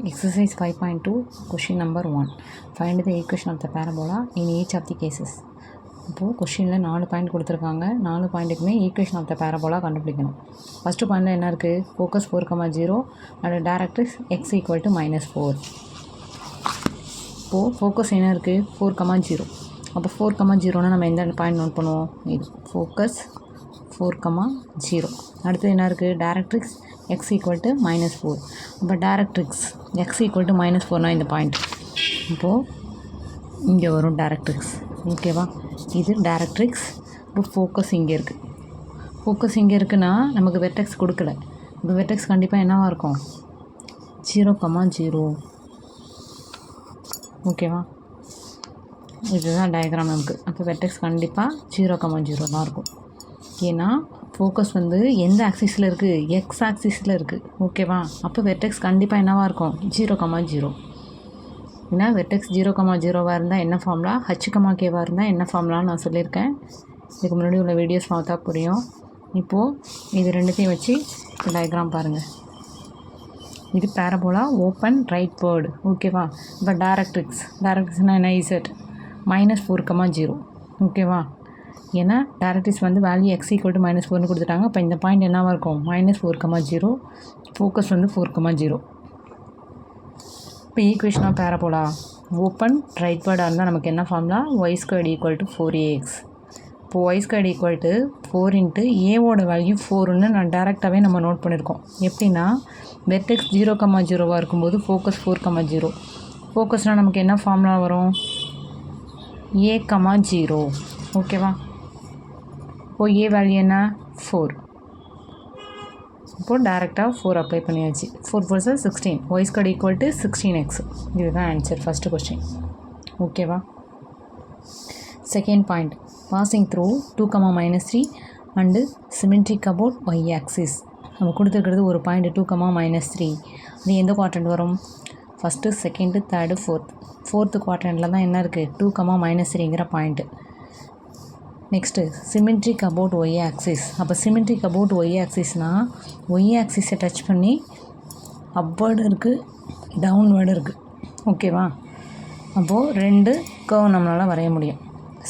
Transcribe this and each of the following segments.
Exercise 5.2 question number 1. Find the equation of the parabola in each of the cases. இப்போது கொஷினில் 4 point கொடுத்துருக்காங்க. 4 பாயிண்ட்டுக்குமே equation of the parabola கண்டுபிடிக்கணும். First பாயிண்டில் என்ன இருக்குது? Focus 4,0 and directrix x equal to -4. இப்போது focus என்ன இருக்குது? 4,0. அப்போ 4,0னா நம்ம எந்த பாயிண்ட் நோட் பண்ணுவோம்? இது ஃபோக்கஸ் 4,0. அடுத்து என்ன இருக்குது? Directrix x equal to -4. அப்போ டைரக்ட்ரிக்ஸ் x ஈக்குவல் டு -4னா இந்த பாயிண்ட். இப்போது இங்கே வரும் டைரக்ட்ரிக்ஸ். ஓகேவா? இது டைரக்ட்ரிக்ஸ். இப்போ ஃபோக்கஸ் இங்கே இருக்குது. ஃபோக்கஸ் இங்கே இருக்குன்னா நமக்கு வெர்டெக்ஸ் கொடுக்கல. இப்போ வெர்டெக்ஸ் கண்டிப்பாக என்னவாக இருக்கும்? 0,0. ஓகேவா? இதுதான் டயக்ராம் நமக்கு. அப்போ வெர்டெக்ஸ் கண்டிப்பாக 0,0 தான் இருக்கும். ஏன்னா ஃபோக்கஸ் வந்து எந்த ஆக்சிஸில் இருக்குது? எக்ஸ் ஆக்சிஸில் இருக்குது. ஓகேவா? அப்போ வெர்டெக்ஸ் கண்டிப்பாக என்னவாக இருக்கும்? 0,0. ஏன்னா வெர்டெக்ஸ் 0,0வாக இருந்தால் என்ன ஃபார்முலா, h,k இருந்தால் என்ன ஃபார்முலான்னு நான் சொல்லியிருக்கேன். இதுக்கு முன்னாடி உள்ள வீடியோஸ் பார்த்தா புரியும். இப்போது இது ரெண்டுத்தையும் வச்சு டயக்ராம் பாருங்கள். இது பேரபோலா ஓப்பன் ரைட் வேர்டு. ஓகேவா? இப்போ டைரக்ட்ரிக்ஸ்னால் என்ன? இசட் -4,0. ஓகேவா? ஏன்னா டைரக்ட்ரிக்ஸ் வந்து வேல்யூ x ஈக்குவல் டு -4ன்னு கொடுத்துட்டாங்க. அப்போ இந்த பாயிண்ட் என்னவாக இருக்கும்? -4,0. ஃபோக்கஸ் வந்து 4,0. இப்போ equation of parabola open right வேர்டாக இருந்தால் நமக்கு என்ன ஃபார்முலா? y² = 4ax. இப்போ y² = 4 × ஏவோட வேல்யூ 4ன்னு நான் டேரெக்டாகவே நம்ம நோட் பண்ணியிருக்கோம். எப்படின்னா வெர்டெக்ஸ் 0,0வாக இருக்கும்போது ஃபோக்கஸ் 4,0. ஃபோக்கஸ்னால் நமக்கு என்ன ஃபார்முலா வரும்? a,0. ஓகேவா? இப்போ ஏ வேல்யூ என்ன? 4. இப்போது டேரெக்டாக 4 அப்ளை பண்ணியாச்சு. 4 4 16. y² = 16x. இதுதான் ஆன்சர் ஃபஸ்ட்டு கொஸ்டின். ஓகேவா? Second point, passing through 2,-3 and symmetric about y axis. நம்ம கொடுத்துருக்கிறது ஒரு பாயிண்ட் 2,-3. அது எந்த குவாட்ரண்ட் வரும்? ஃபஸ்ட்டு, செகண்டு, தேர்டு, ஃபோர்த்து குவாட்ரண்ட்டில் தான் என்ன இருக்குது? 2,-3ங்கிற point. Next symmetric about y axis. அப்போ சிமெட்ரிக் அபவுட் y ஆக்சிஸ்னால் y ஆக்சிஸை டச் பண்ணி அப்வேர்டு இருக்குது, டவுன்வேர்டு இருக்குது. ஓகேவா? அப்போது 2 கர்வ் நம்மளால் வரைய முடியும்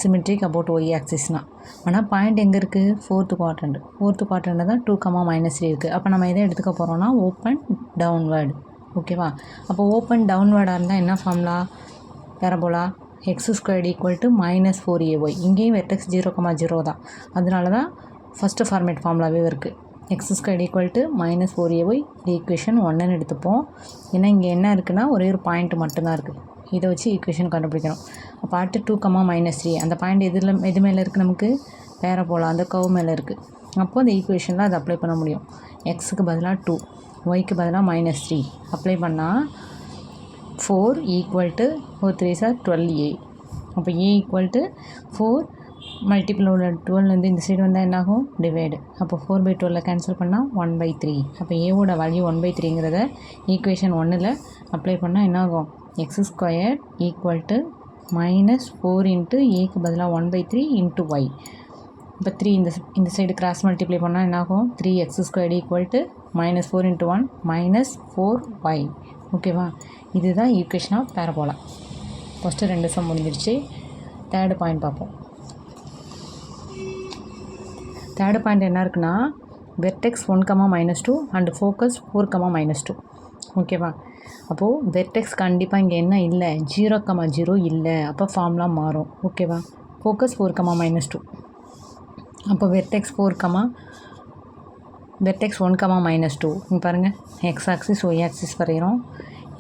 சிமெட்ரிக் அபவுட் y ஆக்சிஸ்னால். ஆனால் பாயிண்ட் எங்கே இருக்குது? ஃபோர்த்து குவாட்ரண்ட்டில் தான் 2,-3 இருக்குது. அப்போ நம்ம எதை எடுத்துக்க போகிறோம்னா ஓப்பன் டவுன்வேர்டு. ஓகேவா? அப்போ ஓப்பன் டவுன்வேர்டாக இருந்தால் என்ன ஃபார்முலா? Parabola x² = -4ay. இங்கேயும் வெர்டெக்ஸ் 0,0 தான். அதனால தான் ஃபஸ்ட்டு ஃபார்மேட் ஃபார்முலாவே இருக்குது. x² = -4ay. இது ஈக்குவேஷன் 1ன்னு எடுத்துப்போம். ஏன்னா இங்கே என்ன இருக்குன்னா ஒரே ஒரு பாயிண்ட் மட்டும்தான் இருக்குது. இதை வச்சு ஈக்குவேஷன் கண்டுபிடிக்கணும். அப்போ அடுத்து 2,-3 அந்த பாயிண்ட் எது மேலே இருக்குது? நமக்கு பேரபோலா அந்த கர்வ் மேலே இருக்குது. அப்போது அந்த ஈக்குவேஷனில் அதை அப்ளை பண்ண முடியும். எக்ஸுக்கு பதிலாக 2, ஒய்க்கு பதிலாக -3 அப்ளை பண்ணால் 4 = 4 3s are 12a. அப்போ a = 4 மல்டிபிள் உள்ள 12 இந்த சைடு வந்தால் என்னாகும்? டிவைடு. அப்போ 4/12 கேன்சல் பண்ணால் 1/3. அப்போ ஏவோட வேல்யூ 1/3ங்கிறத ஈக்குவேஷன் 1ல் அப்ளை பண்ணால் என்னாகும்? x² = -4 × ஏக்கு பதிலாக 1/3 × y. இப்போ 3 இந்த சைடு கிராஸ் மல்டிப்ளை பண்ணால் என்னாகும்? 3x² = -4 × 1 -4y. ஓகேவா? இதுதான் equation of parabola. First 2 sum முடிஞ்சிருச்சு. தேர்டு பாயிண்ட் பார்ப்போம். தேர்டு பாயிண்ட் என்ன இருக்குன்னா வெர்டெக்ஸ் 1,-2 அண்டு ஃபோக்கஸ் 4,-2. ஓகேவா? அப்போது வெர்டெக்ஸ் கண்டிப்பாக இங்கே என்ன இல்லை? 0,0 இல்லை. அப்போ ஃபார்முலா மாறும். ஓகேவா? ஃபோக்கஸ் 4,-2. அப்போ வெர்டெக்ஸ் 1,-2. இங்கே பாருங்கள், எக்ஸ் ஆக்சிஸ் ஒய் ஆக்சிஸ் வரைகிறோம்.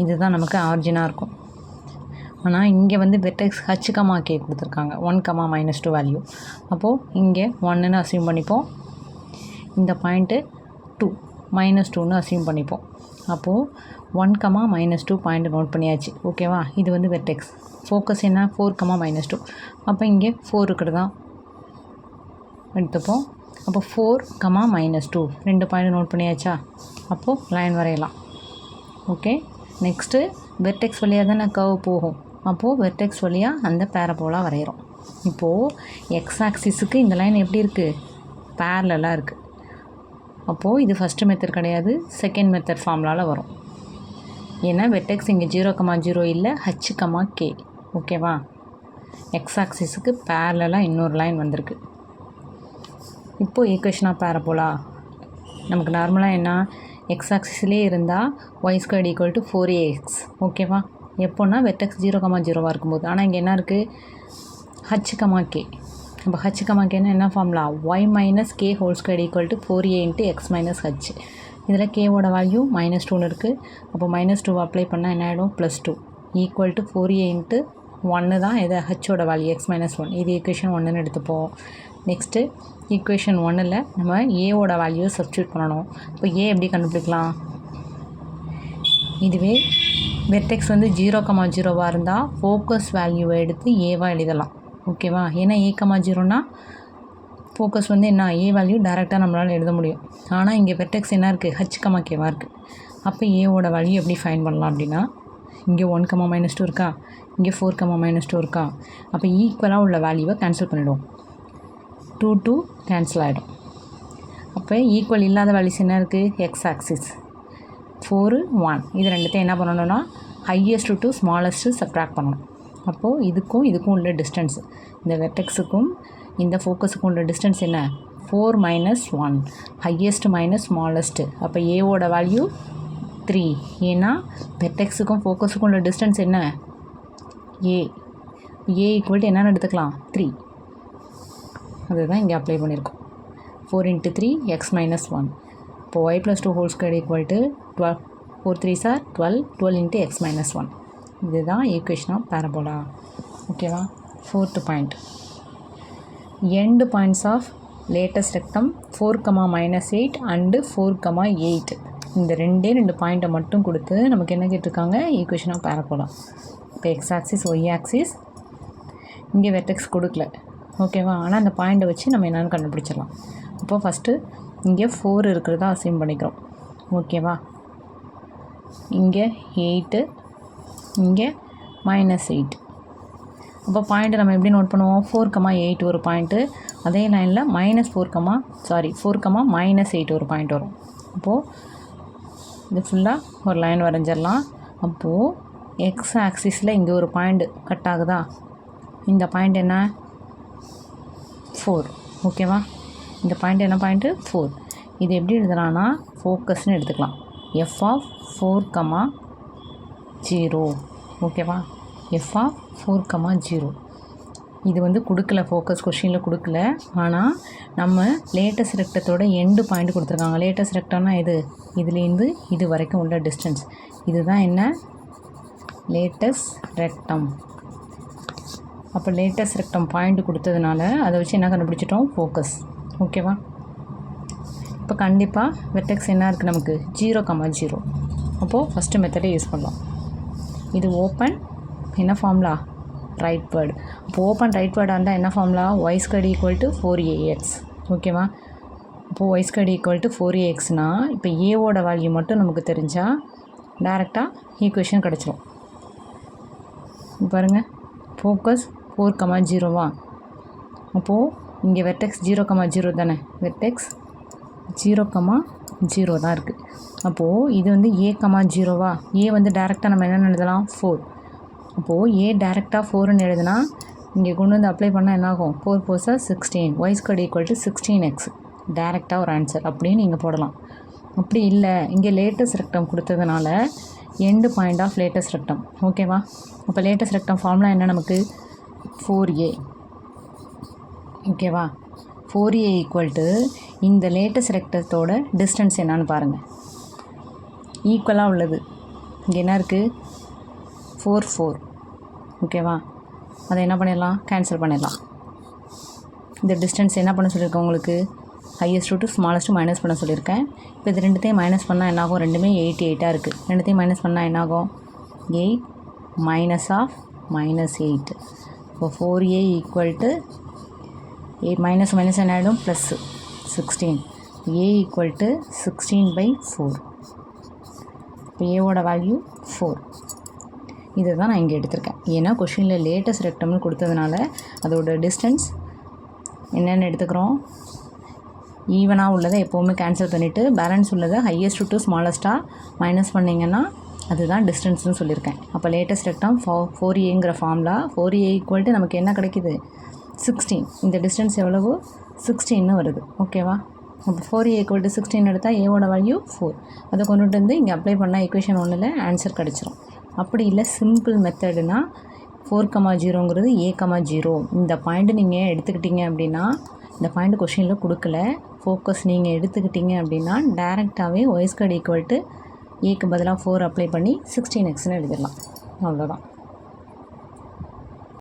இதுதான் நமக்கு ஆரிஜினாக இருக்கும். ஆனால் இங்கே வந்து வெர்டெக்ஸ் h,k கொடுத்துருக்காங்க. 1,-2 வேல்யூ. அப்போது இங்கே 1ன்னு அசியூம் பண்ணிப்போம். இந்த பாயிண்ட்டு 2 -2ன்னு அசியூம் பண்ணிப்போம். அப்போது 1,-2 பாயிண்ட் நோட் பண்ணியாச்சு. ஓகேவா? இது வந்து வெர்டெக்ஸ். ஃபோக்கஸ் என்ன? 4,-2. அப்போ இங்கே 4 இருக்கிறது தான் எடுத்துப்போம். அப்போ 4,-2 2 பாயிண்ட் நோட் பண்ணியாச்சா? அப்போது லைன் வரையலாம். ஓகே. நெக்ஸ்ட்டு வெர்டெக்ஸ் வழியாக தானே கர்வ் போகும். அப்போது வெர்டெக்ஸ் வழியாக அந்த பேரபோலா வரைகிறோம். இப்போது எக்ஸ் ஆக்சிஸுக்கு இந்த லைன் எப்படி இருக்குது? பேரலாக இருக்குது. அப்போது இது ஃபஸ்ட்டு மெத்தட் கிடையாது, செகண்ட் மெத்தட் ஃபார்முலாவில் வரும். ஏன்னா வெர்டெக்ஸ் இங்கே 0,0 இல்லை h,k. ஓகேவா? எக்ஸ் ஆக்சிஸுக்கு பேரலாக இன்னொரு லைன் வந்திருக்கு. இப்போது ஈக்குவேஷனாக பேரபோலா நமக்கு நார்மலாக என்ன எக்ஸ் ஆக்சிஸ்லேயே இருந்தால் y² = 4ax. ஓகேவா? எப்போன்னா வெர்டெக்ஸ் 0,0 இருக்கும்போது. ஆனால் இங்கே என்ன இருக்குது h,k. அப்போ h,kன்னா என்ன formula y - k² = 4a × x - h. இதில் கேவோட வேல்யூ -2 இருக்குது. அப்போ -2 அப்ளை பண்ணால் என்ன ஆகிடும் +2 = 4a × 1 தான் இது ஹச்சோட வேல்யூ x - 1. இது ஈக்குவேஷன் 1ன்னு எடுத்துப்போம். நெக்ஸ்ட்டு ஈக்குவேஷன் 1ல் நம்ம ஏவோட வேல்யூவை சப்ஸ்டியூட் பண்ணணும். இப்போ ஏ எப்படி கண்டுபிடிக்கலாம்? இதுவே வெர்டெக்ஸ் வந்து 0,0 இருந்தால் ஃபோக்கஸ் வேல்யூவை எடுத்து ஏவாக எழுதலாம். ஓகேவா? ஏன்னா a,0னா ஃபோக்கஸ் வந்து என்ன ஏ வேல்யூ டேரெக்டாக நம்மளால் எழுத முடியும். ஆனால் இங்கே வெர்டெக்ஸ் என்ன இருக்குது h,kவாக இருக்குது. அப்போ ஏவோட வேல்யூ எப்படி ஃபைண்ட் பண்ணலாம் அப்படின்னா இங்கே 1, -2 இருக்கா, இங்கே 4, -2 இருக்கா. அப்போ ஈக்குவலாக உள்ள வேல்யூவை கேன்சல் பண்ணிவிடுவோம். 2 கேன்சல் ஆகிடும். அப்போ ஈக்குவல் இல்லாத வேல்யூஸ் என்ன இருக்குது எக்ஸ் ஆக்சிஸ் 4, 1. இது ரெண்டுத்தையும் என்ன பண்ணணும்னா ஹையஸ்ட் டு ஸ்மாலஸ்ட்டு சப்ட்ராக்ட் பண்ணணும். அப்போது இதுக்கும் உள்ள டிஸ்டன்ஸ் இந்த வெர்டெக்ஸுக்கும் இந்த ஃபோக்கஸுக்கும் உள்ள டிஸ்டன்ஸ் என்ன 4 - 1 ஹையஸ்ட் - ஸ்மாலஸ்ட்டு. அப்போ ஏவோட வேல்யூ 3. ஏன்னா வெர்டெக்ஸுக்கும் ஃபோக்கஸுக்கும் உள்ள டிஸ்டன்ஸ் என்ன ஏ = என்னென்னு எடுத்துக்கலாம் 3. அதுதான் இங்கே அப்ளை பண்ணியிருக்கோம். 4 × 3 x - 1. இப்போ y + 2² = 12. 4 3s are 12. 12 × x - 1. இதுதான் ஈக்குவேஷன் ஆஃப் பேரபோலா. ஓகேவா? 4th point end points of latus rectum 4, -8 and 4, 8. இந்த ரெண்டு பாயிண்ட்டை மட்டும் கொடுத்து நமக்கு என்ன கேட்டிருக்காங்க ஈக்குவேஷன் ஆஃப் பேரபோலா. இப்போ எக்ஸ் ஆக்சிஸ் ஒய் ஆக்சிஸ் இங்கே வெர்டெக்ஸ் கொடுக்கல. ஓகேவா? ஆனால் அந்த பாயிண்ட்டை வச்சு நம்ம என்னென்னு கண்டுபிடிச்சிடலாம். அப்போ ஃபஸ்ட்டு இங்கே 4 இருக்கிறதா அசீவ் பண்ணிக்கிறோம். ஓகேவா? இங்கே 8, இங்கே -8. அப்போ பாயிண்ட்டை நம்ம எப்படி நோட் பண்ணுவோம் 4, 8 ஒரு பாயிண்ட்டு. அதே லைனில் -4, -8 ஒரு பாயிண்ட் வரும். அப்போது இது ஃபுல்லாக ஒரு லைன் வரைஞ்சிடலாம். அப்போது எக்ஸ் ஆக்சிஸில் இங்கே ஒரு பாயிண்ட் கட் ஆகுதா, இந்த பாயிண்ட் என்ன 4. ஓகேவா? இந்த பாயிண்ட் என்ன பாயிண்ட்டு 4. இது எப்படி எழுதலாம்னா ஃபோக்கஸ்ன்னு எடுத்துக்கலாம். f(4, 0). ஓகேவா? f(4, 0). இது வந்து கொடுக்கல, ஃபோக்கஸ் கொஷினில் கொடுக்கல. ஆனால் நம்ம லேட்டஸ்ட் ரெக்டத்தோட எண்டு பாயிண்ட் கொடுத்துருக்காங்க. லேட்டஸ்ட் ரெக்டம்னா இதுலேருந்து இது வரைக்கும் உள்ள டிஸ்டன்ஸ். இதுதான் என்ன லேட்டஸ்ட் ரெக்டம். அப்போ லேட்டஸ்ட் ரெக்டம் பாயிண்ட் கொடுத்ததுனால அதை வச்சு என்ன கண்டுபிடிச்சிட்டோம் ஃபோக்கஸ். ஓகேவா? இப்போ கண்டிப்பாக வெர்டெக்ஸ் என்ன இருக்குது நமக்கு 0, 0. அப்போது ஃபஸ்ட்டு மெத்தடே யூஸ் பண்ணலாம். இது ஓப்பன் என்ன ஃபார்முலா ரைட் வேர்டு. இப்போ ஓப்பன் ரைட் வேர்டாக இருந்தால் என்ன ஃபார்முலா y² = 4ax. ஓகேவா? இப்போது y² = 4axனா இப்போ ஏவோட வேல்யூ மட்டும் நமக்கு தெரிஞ்சால் டேரெக்டாக ஈக்குவேஷன் கிடச்சிரும். பாருங்கள் ஃபோக்கஸ் 4, 0வா. அப்போது இங்கே வெர்டெக்ஸ் 0, 0 தானே. வெர்டெக்ஸ் 0, 0 தான் இருக்குது. அப்போது இது வந்து a, 0வா. ஏ வந்து டேரெக்டாக நம்ம என்னென்னு எழுதலாம் 4. அப்போது ஏ டேரெக்டாக 4ன்னு எழுதுனா இங்கே கொண்டு வந்து அப்ளை பண்ணால் என்னாகும் 4 4s are 16. y² = 16x. டேரெக்டாக ஒரு ஆன்சர் அப்படின்னு நீங்கள் போடலாம். அப்படி இல்லை இங்கே லேட்டஸ்ட் ரெக்டம் கொடுத்ததுனால end point of latus rectum. ஓகேவா? அப்போ லேட்டஸ்ட் ரெக்டம் ஃபார்முலா என்ன நமக்கு 4a. ஓகேவா? 4a = இந்த லேட்டஸ்ட் ரெக்டத்தோட டிஸ்டன்ஸ் என்னான்னு பாருங்கள். ஈக்குவலாக உள்ளது இங்கே என்ன இருக்குது 4, 4. ஓகேவா? அதை என்ன பண்ணிடலாம் கேன்சல் பண்ணிடலாம். இந்த டிஸ்டன்ஸ் என்ன பண்ண சொல்லியிருக்கேன் உங்களுக்கு ஹையஸ்ட் டு ஸ்மாலஸ்ட்டு மைனஸ் பண்ண சொல்லியிருக்கேன். இப்போ இது ரெண்டுத்தையும் மைனஸ் பண்ணால் என்னாகும் ரெண்டுமே 8, 8ஆக இருக்குது. ரெண்டுத்தையும் மைனஸ் பண்ணால் என்னாகும் 8 -8. இப்போ 4a = 8 மைனஸ் என்ன ஆகிடும் +16. a = 16/4. இப்போ ஏவோட வேல்யூ 4. இதை தான் நான் இங்கே எடுத்திருக்கேன். ஏன்னா கொஷினில் லேட்டஸ்ட் ரெக்டம்னு கொடுத்ததுனால அதோட டிஸ்டன்ஸ் என்னென்னு எடுத்துக்கிறோம் ஈவனாக உள்ளதை எப்போவுமே கேன்சல் பண்ணிவிட்டு பேலன்ஸ் உள்ளதை ஹையஸ்ட் டு ஸ்மாலஸ்ட்டாக மைனஸ் பண்ணிங்கன்னா அதுதான் டிஸ்டன்ஸ்னு சொல்லியிருக்கேன். அப்போ லேட்டஸ்ட் ரெக்டாங் 4ஏங்கிற ஃபார்முலா 4a ஈக்குவல் டு நமக்கு என்ன கிடைக்குது 16. இந்த டிஸ்டன்ஸ் எவ்வளவு 16 வருது. ஓகேவா? அப்போ 4a ஈக்குவல் டு 16 எடுத்தால் ஏவோட வேல்யூ 4. அதை கொண்டுட்டு வந்து இங்கே அப்ளை பண்ணால் ஈக்குவேஷன் 1ல் ஆன்சர் கிடச்சிரும். அப்படி இல்லை சிம்பிள் மெத்தடுனா 4,0ங்கிறது a,0. இந்த பாயிண்ட்டு நீங்கள் எடுத்துக்கிட்டீங்க அப்படின்னா, இந்த பாயிண்ட் கொஷினில் கொடுக்கல, ஃபோக்கஸ் நீங்கள் எடுத்துக்கிட்டீங்க அப்படின்னா டேரெக்டாகவே y² ஈக்குவல் டு ஏக்கு பதிலாக 4 அப்ளை பண்ணி 16xன்னு எழுதிடலாம். அவ்வளோதான்.